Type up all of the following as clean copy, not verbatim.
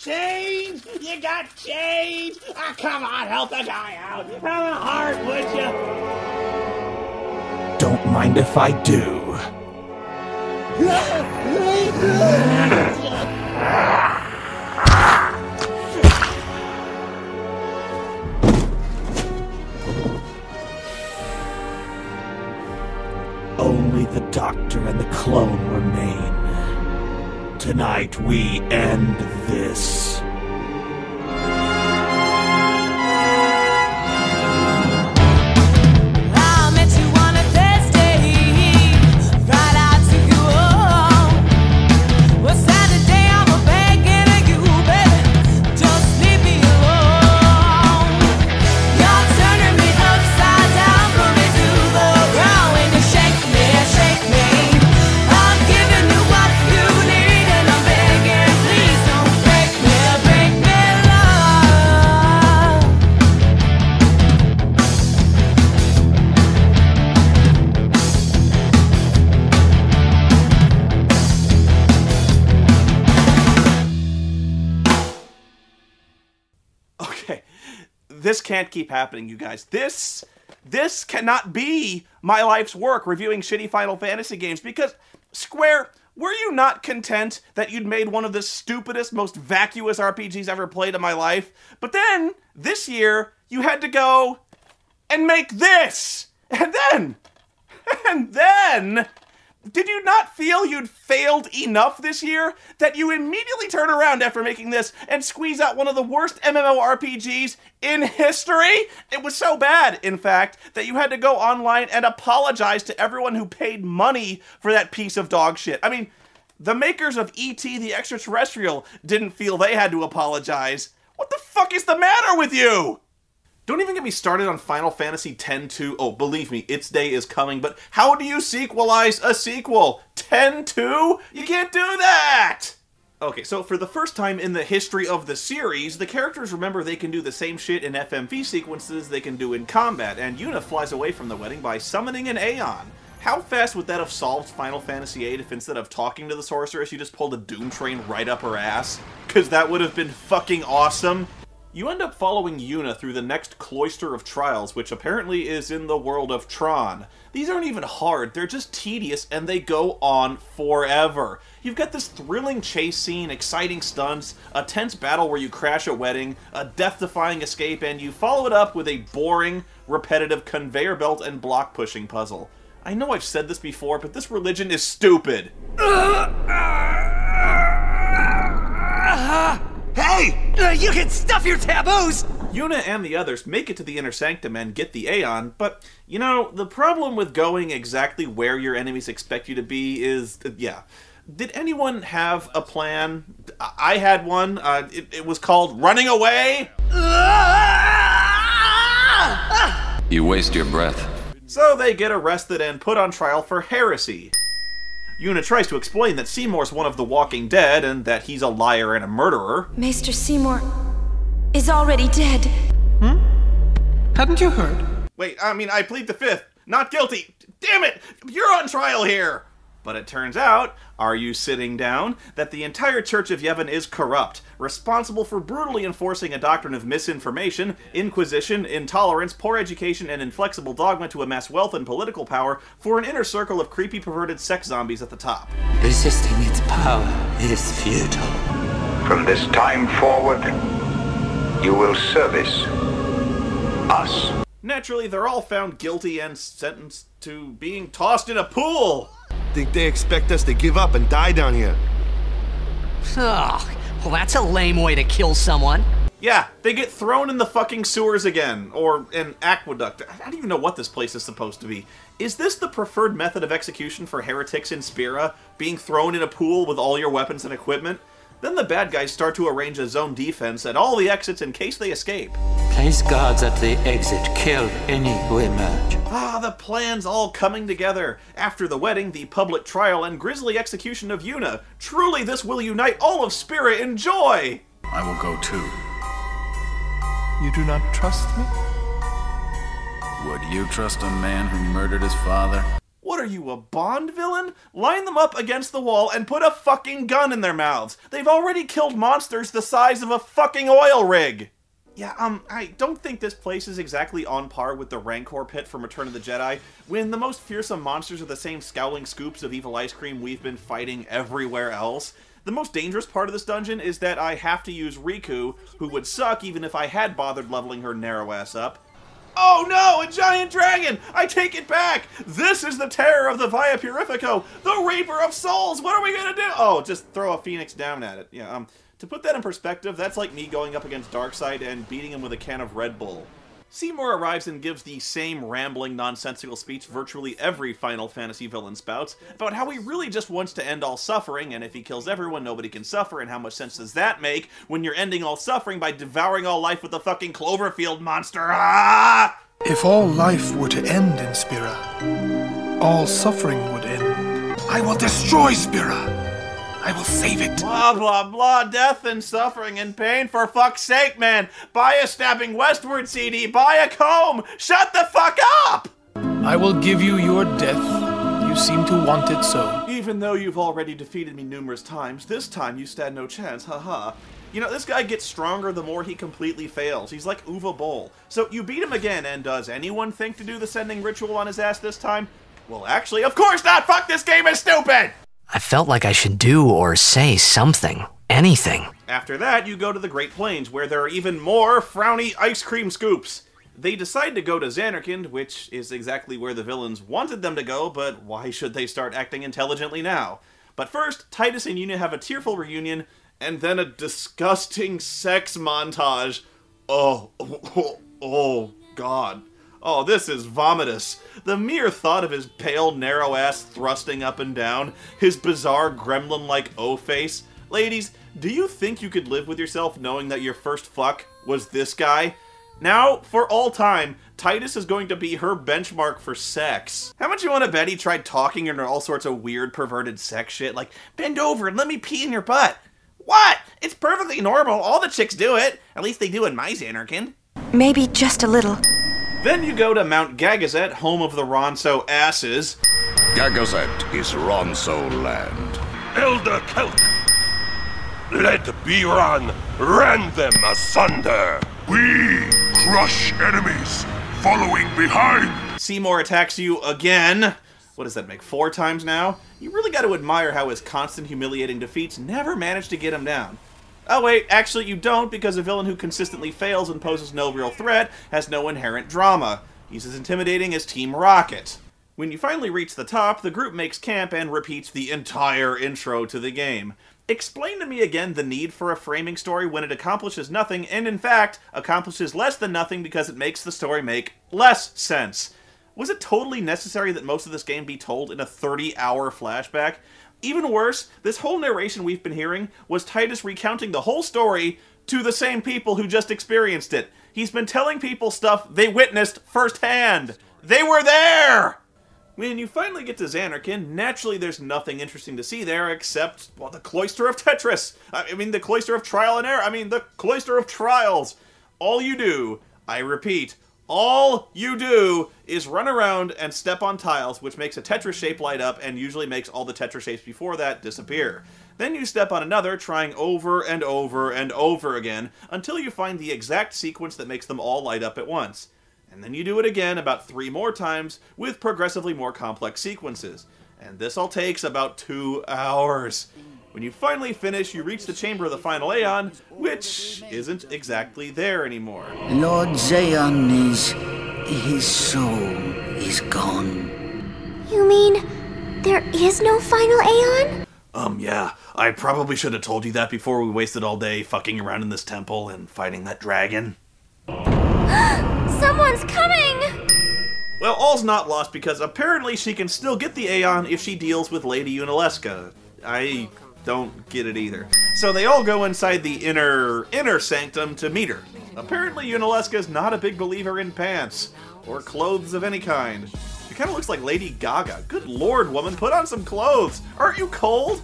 change? You got change? Ah, come on, help the guy out. Have a heart, would you? Don't mind if I do. Only the doctor and the clone remain. Tonight we end this. This can't keep happening, you guys. This cannot be my life's work, reviewing shitty Final Fantasy games, because, Square, were you not content that you'd made one of the stupidest, most vacuous RPGs ever played in my life? But then, this year, you had to go and make this! And then... Did you not feel you'd failed enough this year that you immediately turn around after making this and squeeze out one of the worst MMORPGs in history? It was so bad, in fact, that you had to go online and apologize to everyone who paid money for that piece of dog shit. I mean, the makers of E.T. the Extraterrestrial didn't feel they had to apologize. What the fuck is the matter with you? Don't even get me started on Final Fantasy X-2. Oh, believe me, its day is coming, but how do you sequelize a sequel? X-2? You can't do that! Okay, so for the first time in the history of the series, the characters remember they can do the same shit in FMV sequences they can do in combat, and Yuna flies away from the wedding by summoning an Aeon. How fast would that have solved Final Fantasy VIII if instead of talking to the sorceress, you just pulled a Doom Train right up her ass? Because that would have been fucking awesome. You end up following Yuna through the next cloister of trials, which apparently is in the world of Tron. These aren't even hard, they're just tedious, and they go on forever. You've got this thrilling chase scene, exciting stunts, a tense battle where you crash a wedding, a death-defying escape, and you follow it up with a boring, repetitive conveyor belt and block-pushing puzzle. I know I've said this before, but this religion is stupid. Hey! You can stuff your taboos! Yuna and the others make it to the Inner Sanctum and get the Aeon, but, you know, the problem with going exactly where your enemies expect you to be is, yeah. Did anyone have a plan? I had one. It was called Running Away. You waste your breath. So they get arrested and put on trial for heresy. Yuna tries to explain that Seymour's one of the Walking Dead and that he's a liar and a murderer. Maester Seymour is already dead. Hmm? Hadn't you heard? Wait, I plead the fifth. Not guilty. Damn it! You're on trial here! But it turns out, are you sitting down, that the entire Church of Yevon is corrupt, responsible for brutally enforcing a doctrine of misinformation, inquisition, intolerance, poor education, and inflexible dogma to amass wealth and political power for an inner circle of creepy, perverted sex zombies at the top. Resisting its power is futile. From this time forward, you will service us. Naturally, they're all found guilty and sentenced to being tossed in a pool. Think they expect us to give up and die down here? Ugh, well that's a lame way to kill someone. Yeah, they get thrown in the fucking sewers again, or an aqueduct. I don't even know what this place is supposed to be. Is this the preferred method of execution for heretics in Spira? Being thrown in a pool with all your weapons and equipment? Then the bad guys start to arrange a zone defense at all the exits in case they escape. Place guards at the exit. Kill any who emerge. Ah, the plan's all coming together. After the wedding, the public trial, and grisly execution of Yuna. Truly, this will unite all of Spira in joy! I will go too. You do not trust me? Would you trust a man who murdered his father? What are you, a Bond villain? Line them up against the wall and put a fucking gun in their mouths. They've already killed monsters the size of a fucking oil rig. Yeah, I don't think this place is exactly on par with the Rancor pit from Return of the Jedi, when the most fearsome monsters are the same scowling scoops of evil ice cream we've been fighting everywhere else. The most dangerous part of this dungeon is that I have to use Riku, who would suck even if I had bothered leveling her narrow ass up. Oh no, a giant dragon! I take it back! This is the terror of the Via Purifico, the Reaper of Souls! What are we gonna do? Oh, just throw a phoenix down at it. Yeah, to put that in perspective, that's like me going up against Darkseid and beating him with a can of Red Bull. Seymour arrives and gives the same rambling, nonsensical speech virtually every Final Fantasy villain spouts about how he really just wants to end all suffering, and if he kills everyone, nobody can suffer, and how much sense does that make when you're ending all suffering by devouring all life with the fucking Cloverfield monster? Ah! If all life were to end in Spira, all suffering would end. I will destroy Spira! I will save it. Blah, blah, blah. Death and suffering and pain. For fuck's sake, man. Buy a Stabbing Westward CD. Buy a comb. Shut the fuck up! I will give you your death. You seem to want it so. Even though you've already defeated me numerous times, this time you stand no chance. Haha. You know, this guy gets stronger the more he completely fails. He's like Uwe Boll. So you beat him again, and does anyone think to do the sending ritual on his ass this time? Well, actually, of course not! Fuck, this game is stupid! I felt like I should do or say something. Anything. After that, you go to the Great Plains, where there are even more frowny ice cream scoops. They decide to go to Zanarkand, which is exactly where the villains wanted them to go, but why should they start acting intelligently now? But first, Titus and Yunia have a tearful reunion, and then a disgusting sex montage. Oh, God. Oh, this is vomitous. The mere thought of his pale, narrow ass thrusting up and down, his bizarre gremlin-like O-face. Ladies, do you think you could live with yourself knowing that your first fuck was this guy? Now, for all time, Titus is going to be her benchmark for sex. How much you want to bet he tried talking into all sorts of weird, perverted sex shit, like, bend over and let me pee in your butt? What? It's perfectly normal. All the chicks do it. At least they do in my Zanarkand. Maybe just a little. Then you go to Mount Gagazet, home of the Ronso asses. Gagazet is Ronso land. Elder Kelk, let Biran rend them asunder. We crush enemies, following behind. Seymour attacks you again. What does that make, 4 times now? You really got to admire how his constant humiliating defeats never manage to get him down. Oh wait, actually you don't, because a villain who consistently fails and poses no real threat has no inherent drama. He's as intimidating as Team Rocket. When you finally reach the top, the group makes camp and repeats the entire intro to the game. Explain to me again the need for a framing story when it accomplishes nothing, and in fact, accomplishes less than nothing because it makes the story make less sense. Was it totally necessary that most of this game be told in a 30-hour flashback? Even worse, this whole narration we've been hearing was Titus recounting the whole story to the same people who just experienced it. He's been telling people stuff they witnessed firsthand. They were there! When you finally get to Zanarkand, naturally there's nothing interesting to see there except, well, the Cloister of Tetris. I mean, the Cloister of Trial and Error. I mean, the Cloister of Trials. All you do, I repeat, all you do is run around and step on tiles, which makes a Tetris shape light up and usually makes all the Tetris shapes before that disappear. Then you step on another, trying over and over and over again, until you find the exact sequence that makes them all light up at once. And then you do it again about 3 more times, with progressively more complex sequences. And this all takes about 2 hours. When you finally finish, you reach the Chamber of the Final Aeon, which isn't exactly there anymore. Lord Zayon his soul is gone. You mean there is no Final Aeon? Yeah. I probably should have told you that before we wasted all day fucking around in this temple and fighting that dragon. Someone's coming! Well, all's not lost because apparently she can still get the Aeon if she deals with Lady Unalesca. I don't get it either. So they all go inside the inner sanctum to meet her. Apparently Unalesca's not a big believer in pants, or clothes of any kind. She kind of looks like Lady Gaga. Good lord, woman, put on some clothes! Aren't you cold?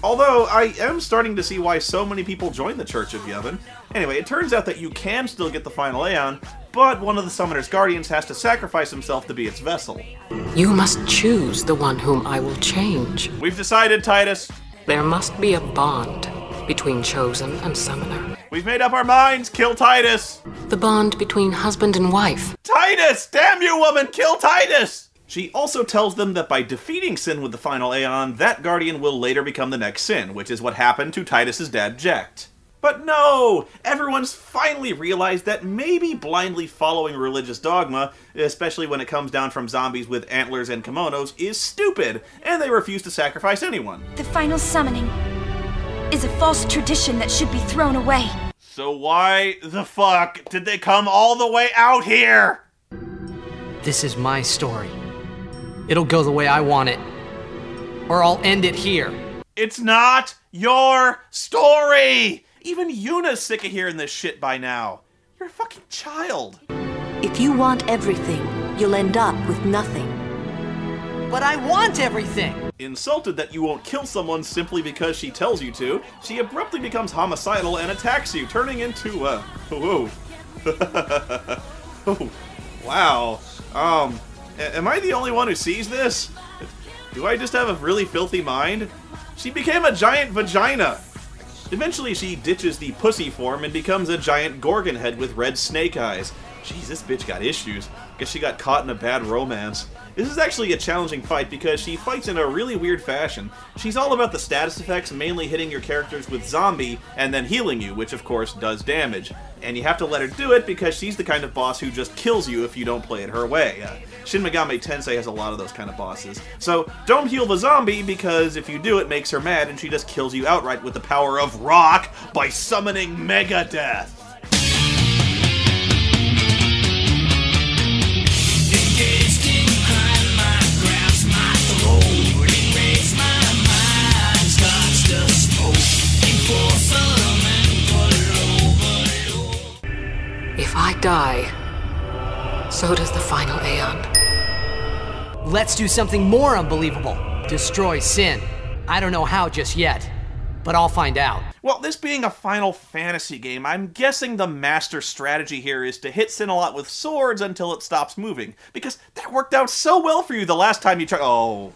Although, I am starting to see why so many people join the Church of Yevon. Anyway, it turns out that you can still get the final Aeon, but one of the Summoner's Guardians has to sacrifice himself to be its vessel. You must choose the one whom I will change. We've decided, Titus. There must be a bond between Chosen and Summoner. We've made up our minds. Kill Titus. The bond between husband and wife. Titus! Damn you, woman! Kill Titus! She also tells them that by defeating Sin with the final Aeon, that Guardian will later become the next Sin, which is what happened to Titus's dad, Jecht. But no! Everyone's finally realized that maybe blindly following religious dogma, especially when it comes down from zombies with antlers and kimonos, is stupid, and they refuse to sacrifice anyone. The final summoning is a false tradition that should be thrown away. So why the fuck did they come all the way out here? This is my story. It'll go the way I want it, or I'll end it here. It's not your story! Even Yuna's sick of hearing this shit by now. You're a fucking child. If you want everything, you'll end up with nothing. But I want everything! Insulted that you won't kill someone simply because she tells you to, she abruptly becomes homicidal and attacks you, turning into, whoa. Oh, wow. Am I the only one who sees this? Do I just have a really filthy mind? She became a giant vagina! Eventually she ditches the pussy form and becomes a giant gorgon head with red snake eyes. Jeez, this bitch got issues. Guess she got caught in a bad romance. This is actually a challenging fight because she fights in a really weird fashion. She's all about the status effects, mainly hitting your characters with zombie and then healing you, which of course does damage. And you have to let her do it because she's the kind of boss who just kills you if you don't play it her way. Shin Megami Tensei has a lot of those kind of bosses. So don't heal the zombie because if you do it makes her mad and she just kills you outright with the power of rock by summoning Megadeth. If I die, so does the final Aeon. Let's do something more unbelievable. Destroy Sin. I don't know how just yet, but I'll find out. Well, this being a Final Fantasy game, I'm guessing the master strategy here is to hit Sin a lot with swords until it stops moving. Because that worked out so well for you the last time you tried— oh,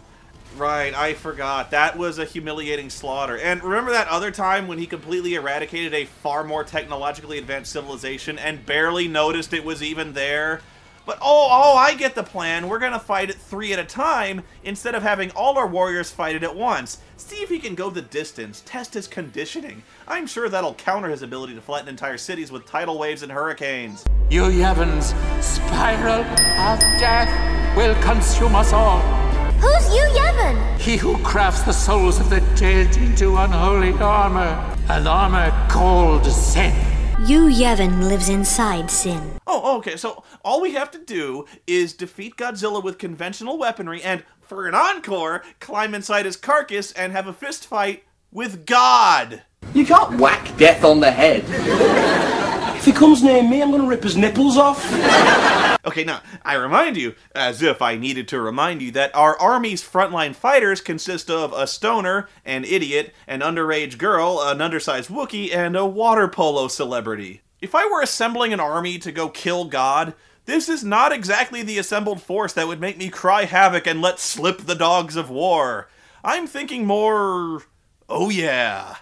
right, I forgot. That was a humiliating slaughter. And remember that other time when he completely eradicated a far more technologically advanced civilization and barely noticed it was even there? But oh, I get the plan. We're gonna fight it 3 at a time instead of having all our warriors fight it at once. See if he can go the distance, test his conditioning. I'm sure that'll counter his ability to flatten entire cities with tidal waves and hurricanes. You Yevon's spiral of death will consume us all. Who's Yu Yevon? He who crafts the souls of the dead into unholy armor. An armor called Sin. Yu Yevon lives inside Sin. Oh, okay, so all we have to do is defeat Godzilla with conventional weaponry and, for an encore, climb inside his carcass and have a fist fight with God. You can't whack death on the head. If he comes near me, I'm gonna rip his nipples off. Okay, now, I remind you, as if I needed to remind you, that our army's frontline fighters consist of a stoner, an idiot, an underage girl, an undersized Wookiee, and a water polo celebrity. If I were assembling an army to go kill God, this is not exactly the assembled force that would make me cry havoc and let slip the dogs of war. I'm thinking more— oh yeah.